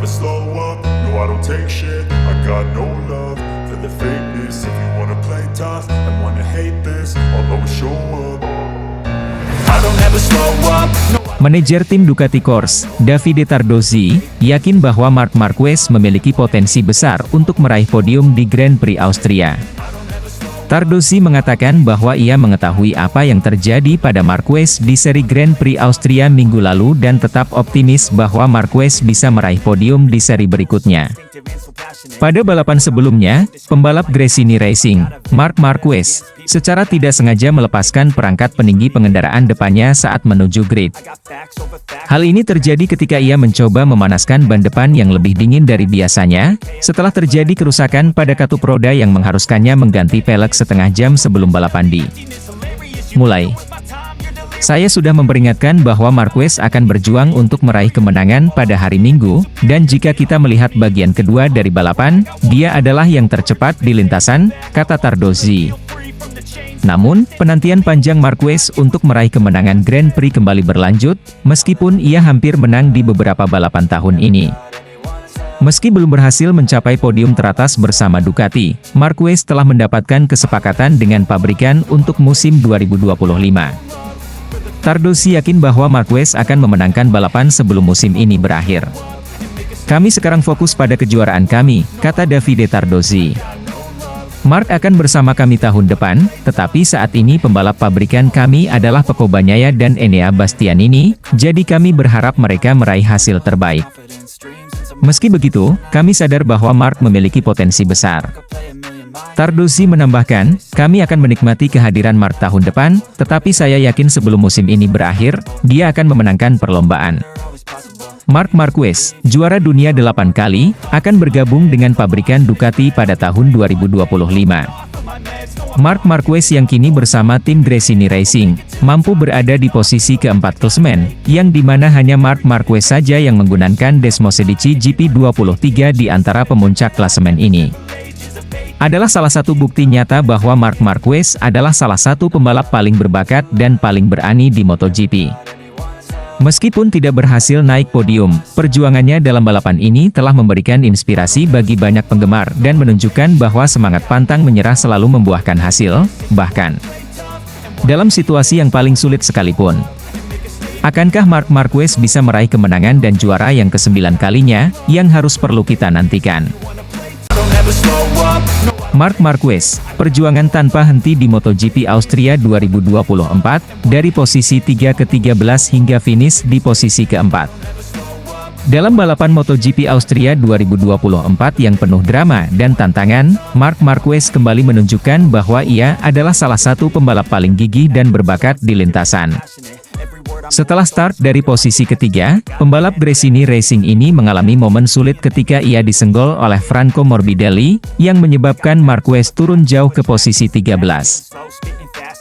slow up, no I don't take shit. I got no love for the fakeness. If you wanna play tough and wanna hate this, I'll always show up. I don't ever slow up, no. Manajer tim Ducati Corse, Davide Tardozzi, yakin bahwa Marc Marquez memiliki potensi besar untuk meraih podium di Grand Prix Austria. Tardozzi mengatakan bahwa ia mengetahui apa yang terjadi pada Marquez di seri Grand Prix Austria minggu lalu dan tetap optimis bahwa Marquez bisa meraih podium di seri berikutnya. Pada balapan sebelumnya, pembalap Gresini Racing, Marc Marquez, secara tidak sengaja melepaskan perangkat peninggi pengendaraan depannya saat menuju grid. Hal ini terjadi ketika ia mencoba memanaskan ban depan yang lebih dingin dari biasanya, setelah terjadi kerusakan pada katup roda yang mengharuskannya mengganti pelek setengah jam sebelum balapan dimulai. Saya sudah memperingatkan bahwa Marquez akan berjuang untuk meraih kemenangan pada hari Minggu, dan jika kita melihat bagian kedua dari balapan, dia adalah yang tercepat di lintasan, kata Tardozzi. Namun, penantian panjang Marquez untuk meraih kemenangan Grand Prix kembali berlanjut, meskipun ia hampir menang di beberapa balapan tahun ini. Meski belum berhasil mencapai podium teratas bersama Ducati, Marquez telah mendapatkan kesepakatan dengan pabrikan untuk musim 2025. Tardozzi yakin bahwa Marquez akan memenangkan balapan sebelum musim ini berakhir. Kami sekarang fokus pada kejuaraan kami, kata Davide Tardozzi. Marc akan bersama kami tahun depan, tetapi saat ini pembalap pabrikan kami adalah Pecco Bagnaia dan Enea Bastianini, jadi kami berharap mereka meraih hasil terbaik. Meski begitu, kami sadar bahwa Marc memiliki potensi besar. Tardozzi menambahkan, kami akan menikmati kehadiran Marc tahun depan, tetapi saya yakin sebelum musim ini berakhir, dia akan memenangkan perlombaan. Marc Marquez, juara dunia 8 kali, akan bergabung dengan pabrikan Ducati pada tahun 2025. Marc Marquez yang kini bersama tim Gresini Racing, mampu berada di posisi keempat klasemen, yang dimana hanya Marc Marquez saja yang menggunakan Desmosedici GP23 di antara pemuncak klasemen ini. Adalah salah satu bukti nyata bahwa Marc Marquez adalah salah satu pembalap paling berbakat dan paling berani di MotoGP. Meskipun tidak berhasil naik podium, perjuangannya dalam balapan ini telah memberikan inspirasi bagi banyak penggemar dan menunjukkan bahwa semangat pantang menyerah selalu membuahkan hasil, bahkan dalam situasi yang paling sulit sekalipun. Akankah Marc Marquez bisa meraih kemenangan dan juara yang ke-9 kalinya, yang harus perlu kita nantikan? Marc Marquez, perjuangan tanpa henti di MotoGP Austria 2024, dari posisi 3 ke 13 hingga finish di posisi keempat. Dalam balapan MotoGP Austria 2024 yang penuh drama dan tantangan, Marc Marquez kembali menunjukkan bahwa ia adalah salah satu pembalap paling gigih dan berbakat di lintasan. Setelah start dari posisi ketiga, pembalap Gresini Racing ini mengalami momen sulit ketika ia disenggol oleh Franco Morbidelli, yang menyebabkan Marquez turun jauh ke posisi 13.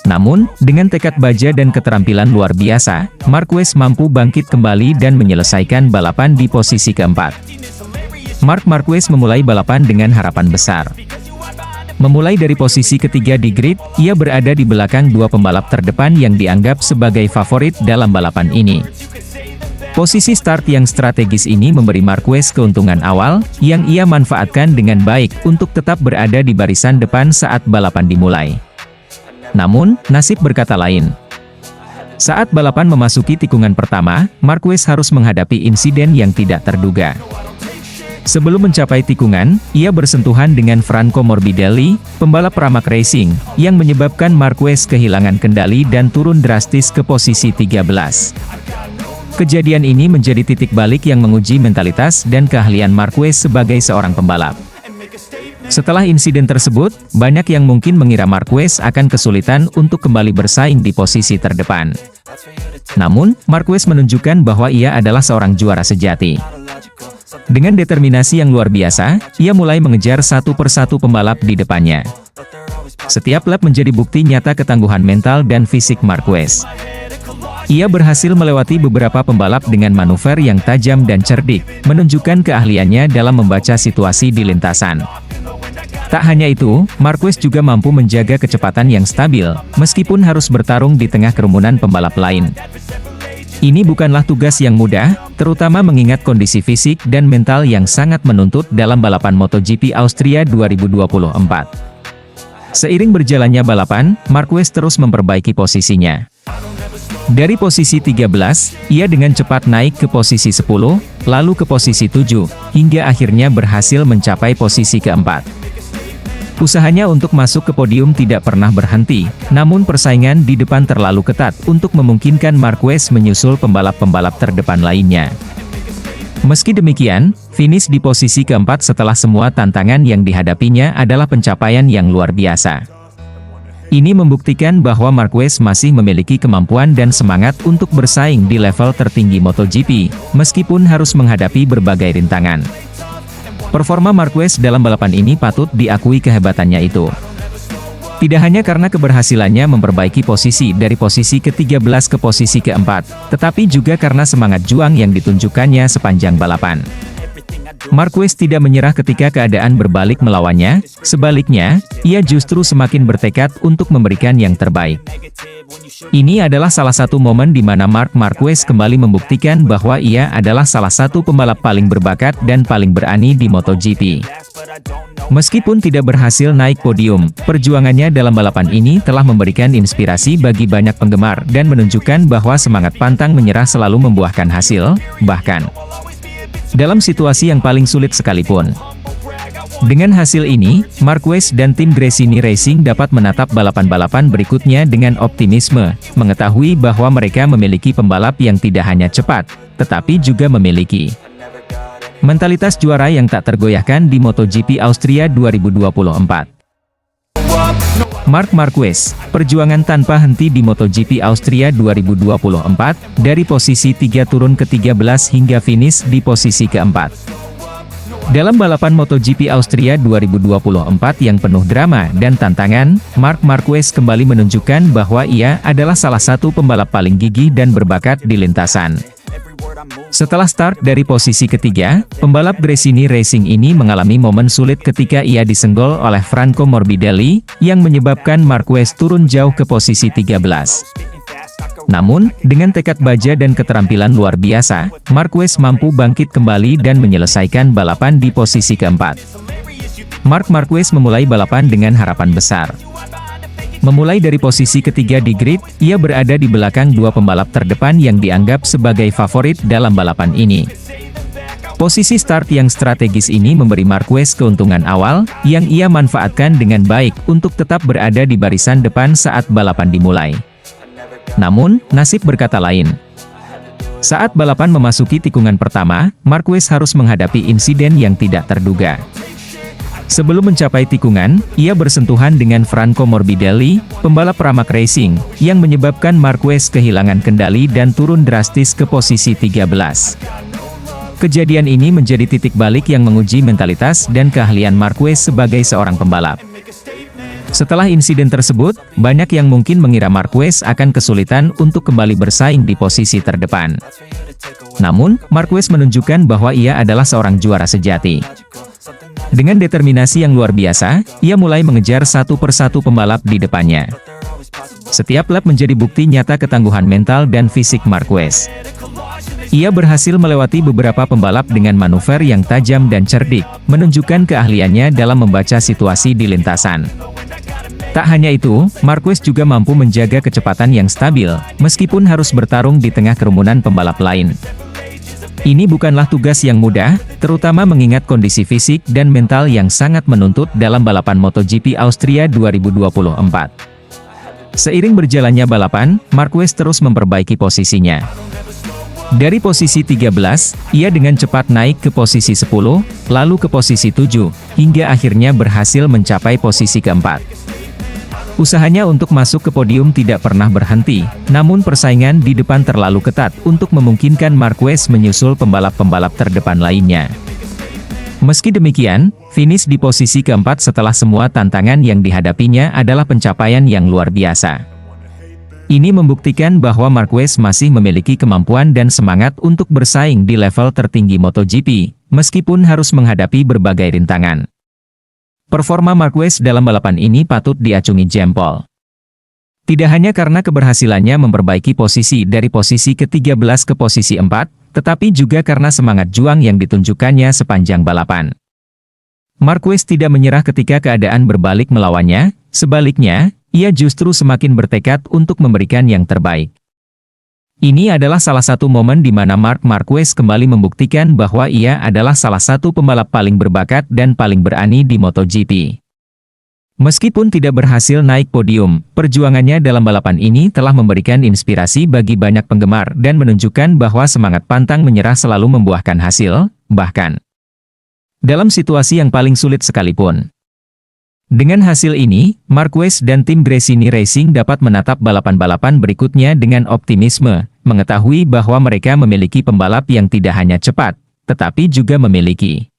Namun, dengan tekad baja dan keterampilan luar biasa, Marquez mampu bangkit kembali dan menyelesaikan balapan di posisi keempat. Marc Marquez memulai balapan dengan harapan besar. Memulai dari posisi ketiga di grid, ia berada di belakang dua pembalap terdepan yang dianggap sebagai favorit dalam balapan ini. Posisi start yang strategis ini memberi Marquez keuntungan awal, yang ia manfaatkan dengan baik untuk tetap berada di barisan depan saat balapan dimulai. Namun, nasib berkata lain. Saat balapan memasuki tikungan pertama, Marquez harus menghadapi insiden yang tidak terduga. Sebelum mencapai tikungan, ia bersentuhan dengan Franco Morbidelli, pembalap Pramac Racing, yang menyebabkan Marquez kehilangan kendali dan turun drastis ke posisi 13. Kejadian ini menjadi titik balik yang menguji mentalitas dan keahlian Marquez sebagai seorang pembalap. Setelah insiden tersebut, banyak yang mungkin mengira Marquez akan kesulitan untuk kembali bersaing di posisi terdepan. Namun, Marquez menunjukkan bahwa ia adalah seorang juara sejati. Dengan determinasi yang luar biasa, ia mulai mengejar satu persatu pembalap di depannya. Setiap lap menjadi bukti nyata ketangguhan mental dan fisik Marquez. Ia berhasil melewati beberapa pembalap dengan manuver yang tajam dan cerdik, menunjukkan keahliannya dalam membaca situasi di lintasan. Tak hanya itu, Marquez juga mampu menjaga kecepatan yang stabil, meskipun harus bertarung di tengah kerumunan pembalap lain. Ini bukanlah tugas yang mudah, terutama mengingat kondisi fisik dan mental yang sangat menuntut dalam balapan MotoGP Austria 2024. Seiring berjalannya balapan, Marquez terus memperbaiki posisinya. Dari posisi 13, ia dengan cepat naik ke posisi 10, lalu ke posisi 7, hingga akhirnya berhasil mencapai posisi keempat. Usahanya untuk masuk ke podium tidak pernah berhenti, namun persaingan di depan terlalu ketat untuk memungkinkan Marquez menyusul pembalap-pembalap terdepan lainnya. Meski demikian, finish di posisi keempat setelah semua tantangan yang dihadapinya adalah pencapaian yang luar biasa. Ini membuktikan bahwa Marquez masih memiliki kemampuan dan semangat untuk bersaing di level tertinggi MotoGP, meskipun harus menghadapi berbagai rintangan. Performa Marquez dalam balapan ini patut diakui kehebatannya itu. Tidak hanya karena keberhasilannya memperbaiki posisi dari posisi ke-13 ke posisi ke-4, tetapi juga karena semangat juang yang ditunjukkannya sepanjang balapan. Marquez tidak menyerah ketika keadaan berbalik melawannya, sebaliknya, ia justru semakin bertekad untuk memberikan yang terbaik. Ini adalah salah satu momen di mana Marc Marquez kembali membuktikan bahwa ia adalah salah satu pembalap paling berbakat dan paling berani di MotoGP. Meskipun tidak berhasil naik podium, perjuangannya dalam balapan ini telah memberikan inspirasi bagi banyak penggemar dan menunjukkan bahwa semangat pantang menyerah selalu membuahkan hasil, bahkan dalam situasi yang paling sulit sekalipun. Dengan hasil ini, Marquez dan tim Gresini Racing dapat menatap balapan-balapan berikutnya dengan optimisme, mengetahui bahwa mereka memiliki pembalap yang tidak hanya cepat, tetapi juga memiliki mentalitas juara yang tak tergoyahkan di MotoGP Austria 2024. Marc Marquez, perjuangan tanpa henti di MotoGP Austria 2024, dari posisi 3 turun ke 13 hingga finish di posisi keempat. Dalam balapan MotoGP Austria 2024 yang penuh drama dan tantangan, Marc Marquez kembali menunjukkan bahwa ia adalah salah satu pembalap paling gigih dan berbakat di lintasan. Setelah start dari posisi ketiga, pembalap Gresini Racing ini mengalami momen sulit ketika ia disenggol oleh Franco Morbidelli, yang menyebabkan Marquez turun jauh ke posisi 13. Namun, dengan tekad baja dan keterampilan luar biasa, Marquez mampu bangkit kembali dan menyelesaikan balapan di posisi keempat. Marc Marquez memulai balapan dengan harapan besar. Memulai dari posisi ketiga di grid, ia berada di belakang dua pembalap terdepan yang dianggap sebagai favorit dalam balapan ini. Posisi start yang strategis ini memberi Marquez keuntungan awal, yang ia manfaatkan dengan baik untuk tetap berada di barisan depan saat balapan dimulai. Namun, nasib berkata lain. Saat balapan memasuki tikungan pertama, Marquez harus menghadapi insiden yang tidak terduga. Sebelum mencapai tikungan, ia bersentuhan dengan Franco Morbidelli, pembalap Pramac Racing, yang menyebabkan Marquez kehilangan kendali dan turun drastis ke posisi 13. Kejadian ini menjadi titik balik yang menguji mentalitas dan keahlian Marquez sebagai seorang pembalap. Setelah insiden tersebut, banyak yang mungkin mengira Marquez akan kesulitan untuk kembali bersaing di posisi terdepan. Namun, Marquez menunjukkan bahwa ia adalah seorang juara sejati. Dengan determinasi yang luar biasa, ia mulai mengejar satu persatu pembalap di depannya. Setiap lap menjadi bukti nyata ketangguhan mental dan fisik Marquez. Ia berhasil melewati beberapa pembalap dengan manuver yang tajam dan cerdik, menunjukkan keahliannya dalam membaca situasi di lintasan. Tak hanya itu, Marquez juga mampu menjaga kecepatan yang stabil, meskipun harus bertarung di tengah kerumunan pembalap lain. Ini bukanlah tugas yang mudah, terutama mengingat kondisi fisik dan mental yang sangat menuntut dalam balapan MotoGP Austria 2024. Seiring berjalannya balapan, Marquez terus memperbaiki posisinya. Dari posisi 13, ia dengan cepat naik ke posisi 10, lalu ke posisi 7, hingga akhirnya berhasil mencapai posisi keempat. Usahanya untuk masuk ke podium tidak pernah berhenti, namun persaingan di depan terlalu ketat untuk memungkinkan Marquez menyusul pembalap-pembalap terdepan lainnya. Meski demikian, finish di posisi keempat setelah semua tantangan yang dihadapinya adalah pencapaian yang luar biasa. Ini membuktikan bahwa Marquez masih memiliki kemampuan dan semangat untuk bersaing di level tertinggi MotoGP, meskipun harus menghadapi berbagai rintangan. Performa Marquez dalam balapan ini patut diacungi jempol. Tidak hanya karena keberhasilannya memperbaiki posisi dari posisi ke-13 ke posisi 4, tetapi juga karena semangat juang yang ditunjukkannya sepanjang balapan. Marquez tidak menyerah ketika keadaan berbalik melawannya, sebaliknya, ia justru semakin bertekad untuk memberikan yang terbaik. Ini adalah salah satu momen di mana Marc Marquez kembali membuktikan bahwa ia adalah salah satu pembalap paling berbakat dan paling berani di MotoGP. Meskipun tidak berhasil naik podium, perjuangannya dalam balapan ini telah memberikan inspirasi bagi banyak penggemar dan menunjukkan bahwa semangat pantang menyerah selalu membuahkan hasil, bahkan dalam situasi yang paling sulit sekalipun. Dengan hasil ini, Marquez dan tim Gresini Racing dapat menatap balapan-balapan berikutnya dengan optimisme, mengetahui bahwa mereka memiliki pembalap yang tidak hanya cepat, tetapi juga memiliki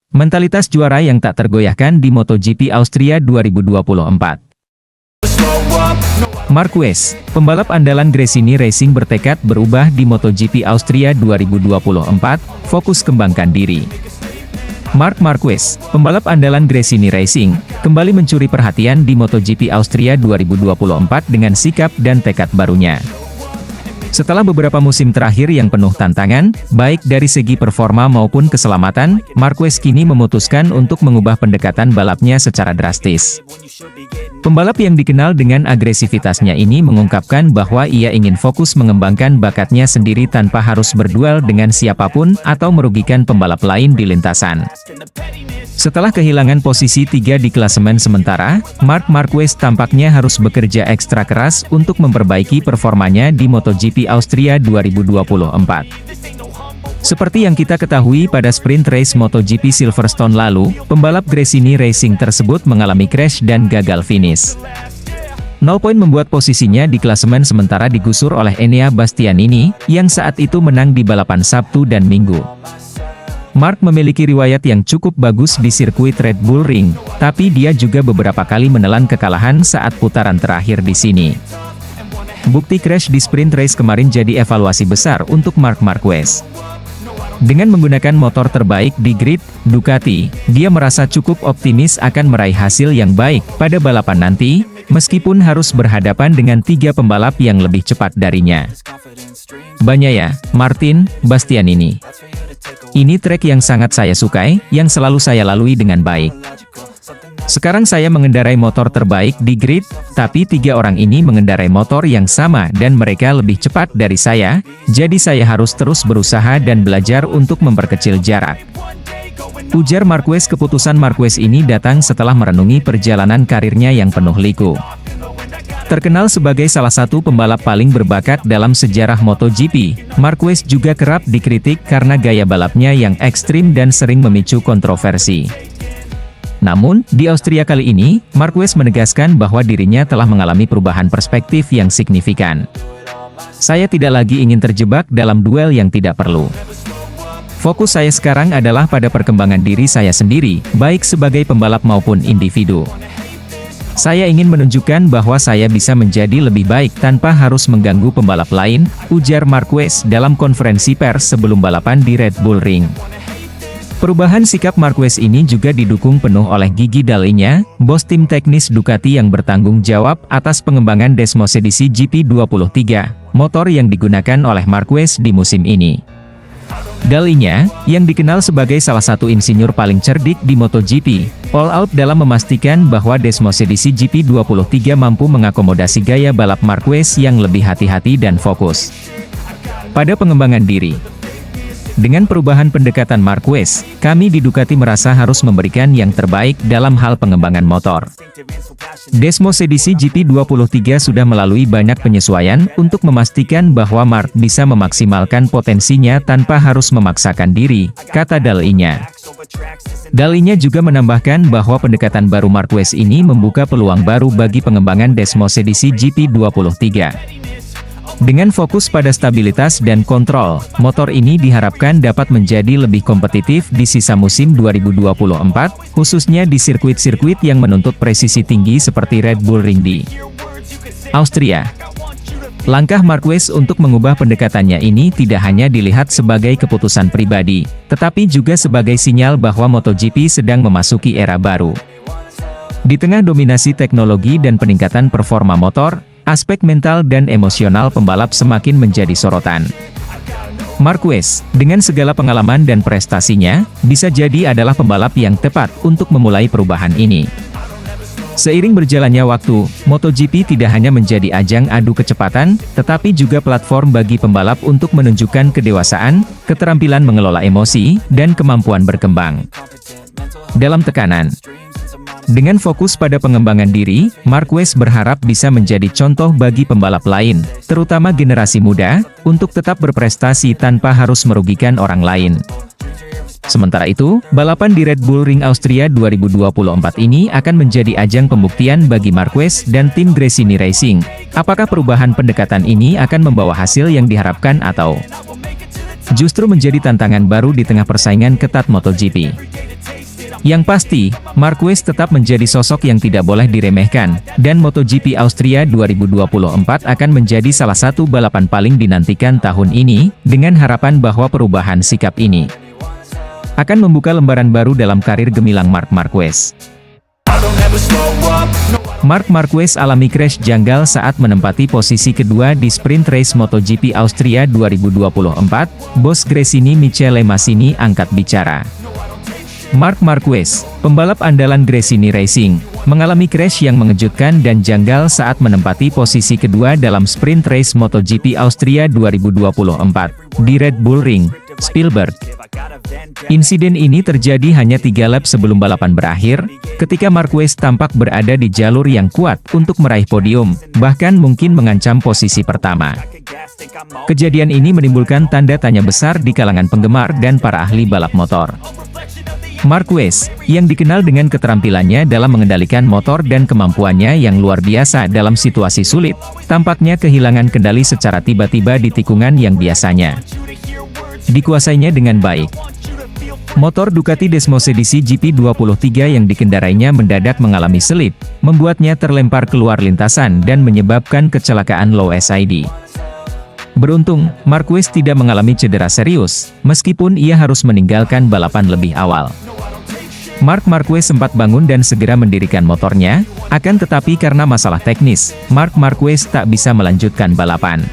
mentalitas juara yang tak tergoyahkan di MotoGP Austria 2024. Marquez, pembalap andalan Gresini Racing bertekad berubah di MotoGP Austria 2024, fokus kembangkan diri. Marc Marquez, pembalap andalan Gresini Racing, kembali mencuri perhatian di MotoGP Austria 2024 dengan sikap dan tekad barunya. Setelah beberapa musim terakhir yang penuh tantangan, baik dari segi performa maupun keselamatan, Marquez kini memutuskan untuk mengubah pendekatan balapnya secara drastis. Pembalap yang dikenal dengan agresivitasnya ini mengungkapkan bahwa ia ingin fokus mengembangkan bakatnya sendiri tanpa harus berduel dengan siapapun atau merugikan pembalap lain di lintasan. Setelah kehilangan posisi 3 di klasemen sementara, Marc Marquez tampaknya harus bekerja ekstra keras untuk memperbaiki performanya di MotoGP Austria 2024. Seperti yang kita ketahui pada sprint race MotoGP Silverstone lalu, pembalap Gresini Racing tersebut mengalami crash dan gagal finish. 0 poin membuat posisinya di klasemen sementara digusur oleh Enea Bastianini, yang saat itu menang di balapan Sabtu dan Minggu. Marc memiliki riwayat yang cukup bagus di sirkuit Red Bull Ring, tapi dia juga beberapa kali menelan kekalahan saat putaran terakhir di sini. Bukti crash di sprint race kemarin jadi evaluasi besar untuk Marc Marquez. Dengan menggunakan motor terbaik di grid, Ducati, dia merasa cukup optimis akan meraih hasil yang baik pada balapan nanti, meskipun harus berhadapan dengan 3 pembalap yang lebih cepat darinya. Bagnaia, Martin, Bastianini. Ini trek yang sangat saya sukai, yang selalu saya lalui dengan baik. Sekarang saya mengendarai motor terbaik di grid, tapi 3 orang ini mengendarai motor yang sama dan mereka lebih cepat dari saya, jadi saya harus terus berusaha dan belajar untuk memperkecil jarak. Ujar Marquez. Keputusan Marquez ini datang setelah merenungi perjalanan karirnya yang penuh liku. Terkenal sebagai salah satu pembalap paling berbakat dalam sejarah MotoGP, Marquez juga kerap dikritik karena gaya balapnya yang ekstrim dan sering memicu kontroversi. Namun, di Austria kali ini, Marquez menegaskan bahwa dirinya telah mengalami perubahan perspektif yang signifikan. Saya tidak lagi ingin terjebak dalam duel yang tidak perlu. Fokus saya sekarang adalah pada perkembangan diri saya sendiri, baik sebagai pembalap maupun individu. Saya ingin menunjukkan bahwa saya bisa menjadi lebih baik tanpa harus mengganggu pembalap lain, ujar Marquez dalam konferensi pers sebelum balapan di Red Bull Ring. Perubahan sikap Marquez ini juga didukung penuh oleh Gigi Dall'Igna, bos tim teknis Ducati yang bertanggung jawab atas pengembangan Desmos edisi GP23, motor yang digunakan oleh Marquez di musim ini. Dall'Igna, yang dikenal sebagai salah satu insinyur paling cerdik di MotoGP, all out dalam memastikan bahwa Desmos edisi GP23 mampu mengakomodasi gaya balap Marquez yang lebih hati-hati dan fokus pada pengembangan diri. Dengan perubahan pendekatan Marquez, kami di Ducati merasa harus memberikan yang terbaik dalam hal pengembangan motor. Desmos edisi GP23 sudah melalui banyak penyesuaian untuk memastikan bahwa Marc bisa memaksimalkan potensinya tanpa harus memaksakan diri, kata Dall'Igna. Dall'Igna juga menambahkan bahwa pendekatan baru Marquez ini membuka peluang baru bagi pengembangan Desmos edisi GP23. Dengan fokus pada stabilitas dan kontrol, motor ini diharapkan dapat menjadi lebih kompetitif di sisa musim 2024, khususnya di sirkuit-sirkuit yang menuntut presisi tinggi seperti Red Bull Ring di Austria. Langkah Marquez untuk mengubah pendekatannya ini tidak hanya dilihat sebagai keputusan pribadi, tetapi juga sebagai sinyal bahwa MotoGP sedang memasuki era baru. Di tengah dominasi teknologi dan peningkatan performa motor, aspek mental dan emosional pembalap semakin menjadi sorotan. Marquez, dengan segala pengalaman dan prestasinya, bisa jadi adalah pembalap yang tepat untuk memulai perubahan ini. Seiring berjalannya waktu, MotoGP tidak hanya menjadi ajang adu kecepatan, tetapi juga platform bagi pembalap untuk menunjukkan kedewasaan, keterampilan mengelola emosi, dan kemampuan berkembang dalam tekanan. Dengan fokus pada pengembangan diri, Marquez berharap bisa menjadi contoh bagi pembalap lain, terutama generasi muda, untuk tetap berprestasi tanpa harus merugikan orang lain. Sementara itu, balapan di Red Bull Ring Austria 2024 ini akan menjadi ajang pembuktian bagi Marquez dan tim Gresini Racing. Apakah perubahan pendekatan ini akan membawa hasil yang diharapkan atau justru menjadi tantangan baru di tengah persaingan ketat MotoGP? Yang pasti, Marquez tetap menjadi sosok yang tidak boleh diremehkan, dan MotoGP Austria 2024 akan menjadi salah satu balapan paling dinantikan tahun ini, dengan harapan bahwa perubahan sikap ini akan membuka lembaran baru dalam karir gemilang Marc Marquez. Marc Marquez alami crash janggal saat menempati posisi kedua di sprint race MotoGP Austria 2024, bos Gresini Michele Massini angkat bicara. Marc Marquez, pembalap andalan Gresini Racing, mengalami crash yang mengejutkan dan janggal saat menempati posisi kedua dalam sprint race MotoGP Austria 2024, di Red Bull Ring, Spielberg. Insiden ini terjadi hanya 3 lap sebelum balapan berakhir, ketika Marquez tampak berada di jalur yang kuat untuk meraih podium, bahkan mungkin mengancam posisi pertama. Kejadian ini menimbulkan tanda tanya besar di kalangan penggemar dan para ahli balap motor. Marquez, yang dikenal dengan keterampilannya dalam mengendalikan motor dan kemampuannya yang luar biasa dalam situasi sulit, tampaknya kehilangan kendali secara tiba-tiba di tikungan yang biasanya dikuasainya dengan baik. Motor Ducati Desmosedici GP23 yang dikendarainya mendadak mengalami selip, membuatnya terlempar keluar lintasan dan menyebabkan kecelakaan low SID. Beruntung, Marquez tidak mengalami cedera serius, meskipun ia harus meninggalkan balapan lebih awal. Marc Marquez sempat bangun dan segera mendirikan motornya, akan tetapi karena masalah teknis, Marc Marquez tak bisa melanjutkan balapan.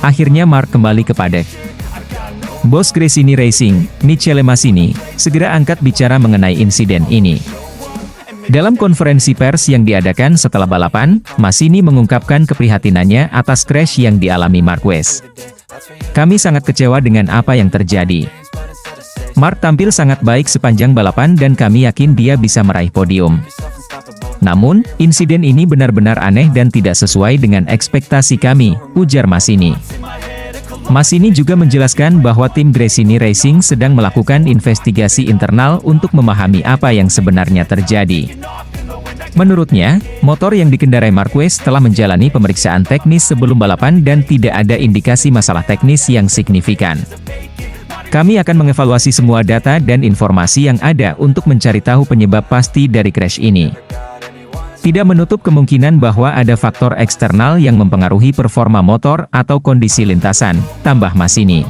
Akhirnya Marc kembali ke paddock. Bos Gresini Racing, Michele Massini, segera angkat bicara mengenai insiden ini. Dalam konferensi pers yang diadakan setelah balapan, Massini mengungkapkan keprihatinannya atas crash yang dialami Marquez. "Kami sangat kecewa dengan apa yang terjadi. Marc tampil sangat baik sepanjang balapan dan kami yakin dia bisa meraih podium. Namun, insiden ini benar-benar aneh dan tidak sesuai dengan ekspektasi kami," ujar Massini. Massini juga menjelaskan bahwa tim Gresini Racing sedang melakukan investigasi internal untuk memahami apa yang sebenarnya terjadi. Menurutnya, motor yang dikendarai Marquez telah menjalani pemeriksaan teknis sebelum balapan dan tidak ada indikasi masalah teknis yang signifikan. "Kami akan mengevaluasi semua data dan informasi yang ada untuk mencari tahu penyebab pasti dari crash ini. Tidak menutup kemungkinan bahwa ada faktor eksternal yang mempengaruhi performa motor atau kondisi lintasan," tambah Massini.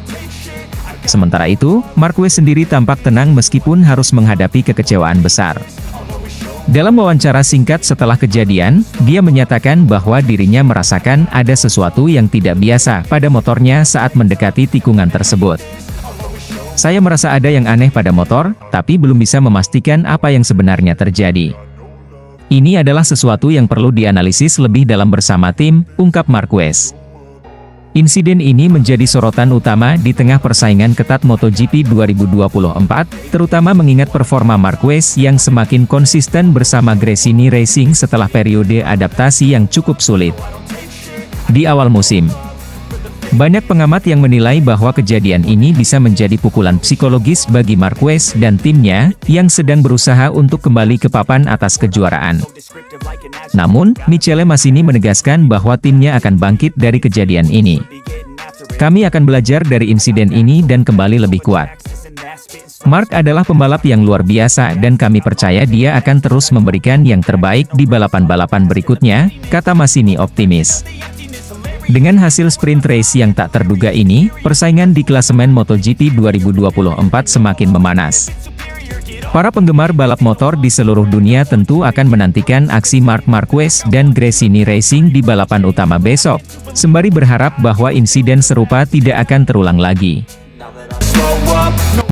Sementara itu, Marquez sendiri tampak tenang meskipun harus menghadapi kekecewaan besar. Dalam wawancara singkat setelah kejadian, dia menyatakan bahwa dirinya merasakan ada sesuatu yang tidak biasa pada motornya saat mendekati tikungan tersebut. "Saya merasa ada yang aneh pada motor, tapi belum bisa memastikan apa yang sebenarnya terjadi. Ini adalah sesuatu yang perlu dianalisis lebih dalam bersama tim," ungkap Marquez. Insiden ini menjadi sorotan utama di tengah persaingan ketat MotoGP 2024, terutama mengingat performa Marquez yang semakin konsisten bersama Gresini Racing setelah periode adaptasi yang cukup sulit di awal musim. Banyak pengamat yang menilai bahwa kejadian ini bisa menjadi pukulan psikologis bagi Marquez dan timnya, yang sedang berusaha untuk kembali ke papan atas kejuaraan. Namun, Michele Massini menegaskan bahwa timnya akan bangkit dari kejadian ini. "Kami akan belajar dari insiden ini dan kembali lebih kuat. Marc adalah pembalap yang luar biasa dan kami percaya dia akan terus memberikan yang terbaik di balapan-balapan berikutnya," kata Massini optimis. Dengan hasil sprint race yang tak terduga ini, persaingan di klasemen MotoGP 2024 semakin memanas. Para penggemar balap motor di seluruh dunia tentu akan menantikan aksi Marc Marquez dan Gresini Racing di balapan utama besok, sembari berharap bahwa insiden serupa tidak akan terulang lagi. Slow up, no